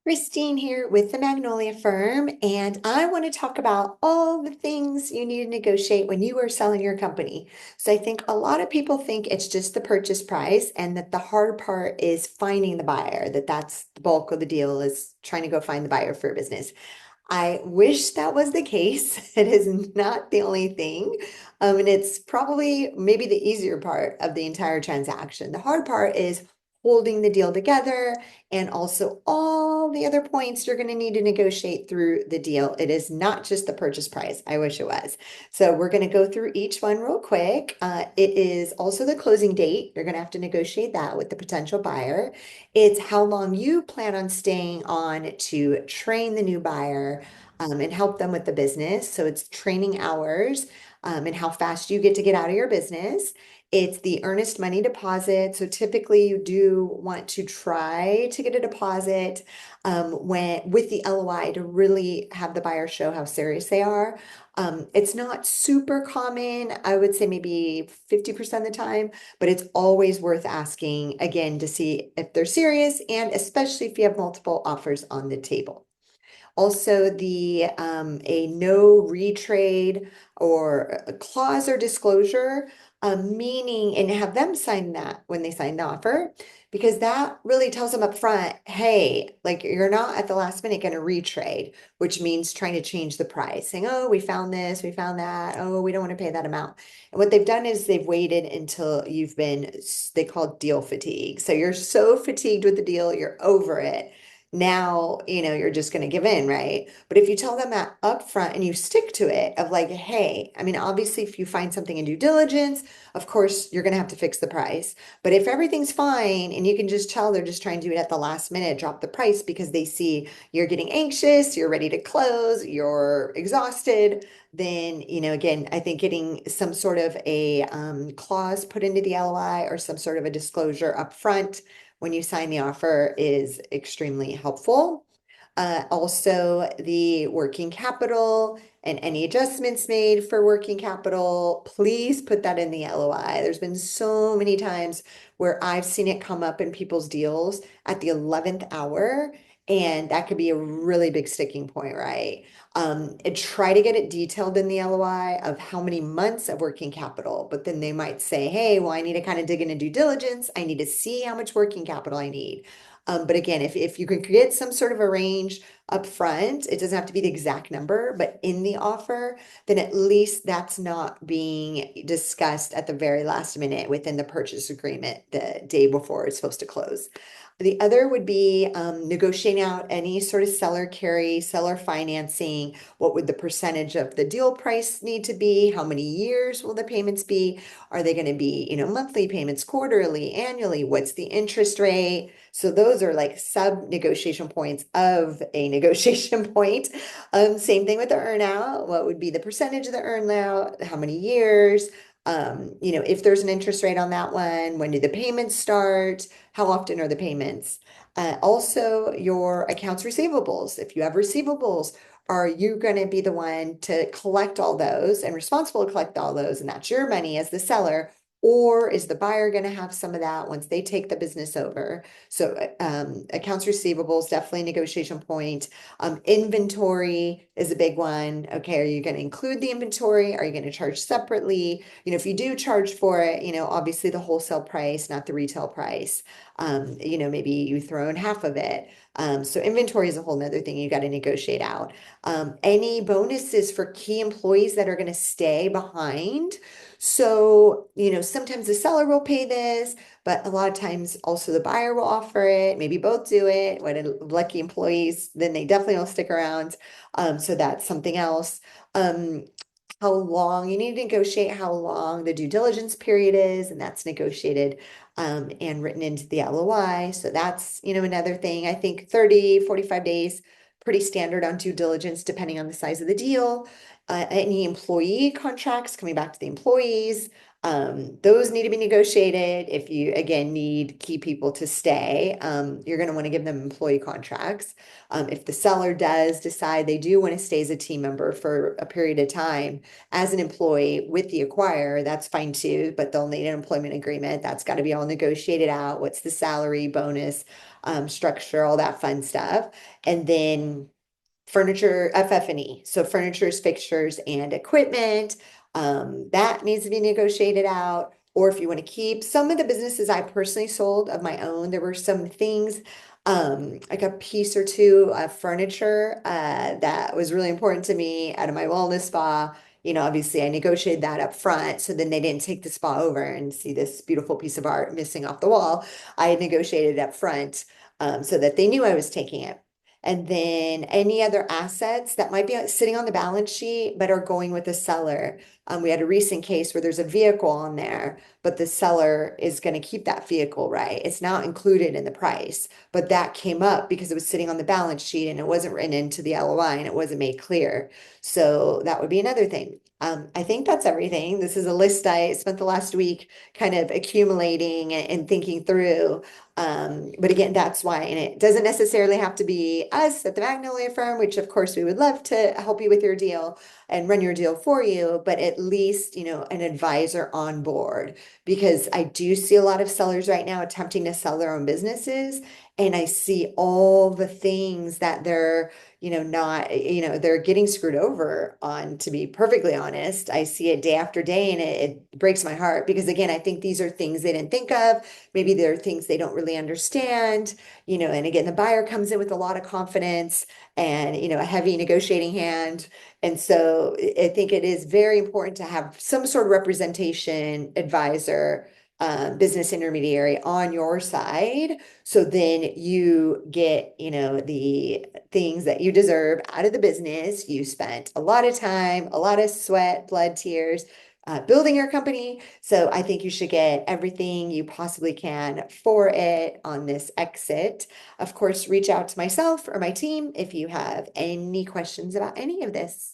Christine here with the Magnolia Firm, and I want to talk about all the things you need to negotiate when you are selling your company. So I think a lot of people think it's just the purchase price and that the hard part is finding the buyer, that's the bulk of the deal is trying to go find the buyer for a business. I wish that was the case. It is not the only thing. And it's probably maybe the easier part of the entire transaction. The hard part is holding the deal together and also all the other points you're going to need to negotiate through the deal. It is not just the purchase price. I wish it was. So we're going to go through each one real quick. It is also the closing date. You're going to have to negotiate that with the potential buyer. It's how long you plan on staying on to train the new buyer and help them with the business. So it's training hours and how fast you get to get out of your business. It's the earnest money deposit. So typically you do want to try to get a deposit when with the LOI to really have the buyer show how serious they are. It's not super common. I would say maybe 50% of the time, but it's always worth asking again to see if they're serious and especially if you have multiple offers on the table. Also, the a no retrade or a clause or disclosure, meaning and have them sign that when they sign the offer, because that really tells them up front, hey, like you're not at the last minute going to retrade, which means trying to change the price, saying, oh, we found this, we found that, oh, we don't want to pay that amount. And what they've done is they've waited until you've been, they call it deal fatigue. So you're so fatigued with the deal, you're over it now, you're just going to give in, right? But if you tell them that upfront and you stick to it of like, hey, I mean, obviously, if you find something in due diligence, of course, you're going to have to fix the price. But if everything's fine and you can just tell they're just trying to do it at the last minute, drop the price because they see you're getting anxious, you're ready to close, you're exhausted, then, again, I think getting some sort of a clause put into the LOI or some sort of a disclosure upfront when you sign the offer is extremely helpful. Also, the working capital and any adjustments made for working capital, please put that in the LOI. There's been so many times where I've seen it come up in people's deals at the 11th hour, and that could be a really big sticking point, right? And try to get it detailed in the LOI of how many months of working capital, but then they might say, hey, well, I need to kind of dig into due diligence. I need to see how much working capital I need. But again, if you can get some sort of a range up front, it doesn't have to be the exact number, but in the offer, then at least that's not being discussed at the very last minute within the purchase agreement the day before it's supposed to close. The other would be negotiating out any sort of seller carry, seller financing. What would the percentage of the deal price need to be? How many years will the payments be? Are they going to be, monthly payments, quarterly, annually? What's the interest rate? So those are like sub negotiation points of a negotiation point. Same thing with the earnout. What would be the percentage of the earnout? How many years? If there's an interest rate on that one, when do the payments start? How often are the payments? Also, your accounts receivables. If you have receivables, are you going to be the one to collect all those and responsible to collect all those? And that's your money as the seller. Or is the buyer going to have some of that once they take the business over? So, accounts receivables, definitely a negotiation point. Inventory is a big one. Okay, are you going to include the inventory? Are you going to charge separately? If you do charge for it, obviously the wholesale price, not the retail price. Maybe you throw in half of it. So inventory is a whole nother thing you got to negotiate out. Any bonuses for key employees that are going to stay behind. So, sometimes the seller will pay this, but a lot of times also the buyer will offer it. Maybe both do it. What lucky employees, then they definitely will stick around. So that's something else. How long you need to negotiate how long the due diligence period is, and that's negotiated and written into the LOI. So that's, another thing. I think 30, 45 days, pretty standard on due diligence, depending on the size of the deal. Any employee contracts coming back to the employees. Those need to be negotiated. If you, again, need key people to stay, you're going to want to give them employee contracts. If the seller does decide they do want to stay as a team member for a period of time as an employee with the acquirer, that's fine too, but they'll need an employment agreement. That's got to be all negotiated out. What's the salary, bonus, structure, all that fun stuff. And then furniture, FF&E, so furnitures, fixtures, and equipment. That needs to be negotiated out. Or if you want to keep some of the businesses I personally sold of my own, there were some things, like a piece or two of furniture that was really important to me out of my wellness spa. Obviously I negotiated that up front, so then they didn't take the spa over and see this beautiful piece of art missing off the wall. I had negotiated up front, so that they knew I was taking it. And then any other assets that might be sitting on the balance sheet but are going with the seller. We had a recent case where there's a vehicle on there, but the seller is going to keep that vehicle, right? It's not included in the price, but that came up because it was sitting on the balance sheet and it wasn't written into the LOI and it wasn't made clear. So that would be another thing. I think that's everything. This is a list I spent the last week kind of accumulating and thinking through. But again, that's why, and it doesn't necessarily have to be us at the Magnolia Firm, which of course we would love to help you with your deal and run your deal for you, but at least, an advisor on board, because I do see a lot of sellers right now attempting to sell their own businesses. And I see all the things that they're, not, they're getting screwed over on, to be perfectly honest. I see it day after day and it breaks my heart because again, I think these are things they didn't think of. Maybe there are things they don't really understand, and again, the buyer comes in with a lot of confidence and, a heavy negotiating hand. And so I think it is very important to have some sort of representation advisor, business intermediary on your side. So then you get, the things that you deserve out of the business. You spent a lot of time, a lot of sweat, blood, tears, building your company. So I think you should get everything you possibly can for it on this exit. Of course, reach out to myself or my team if you have any questions about any of this.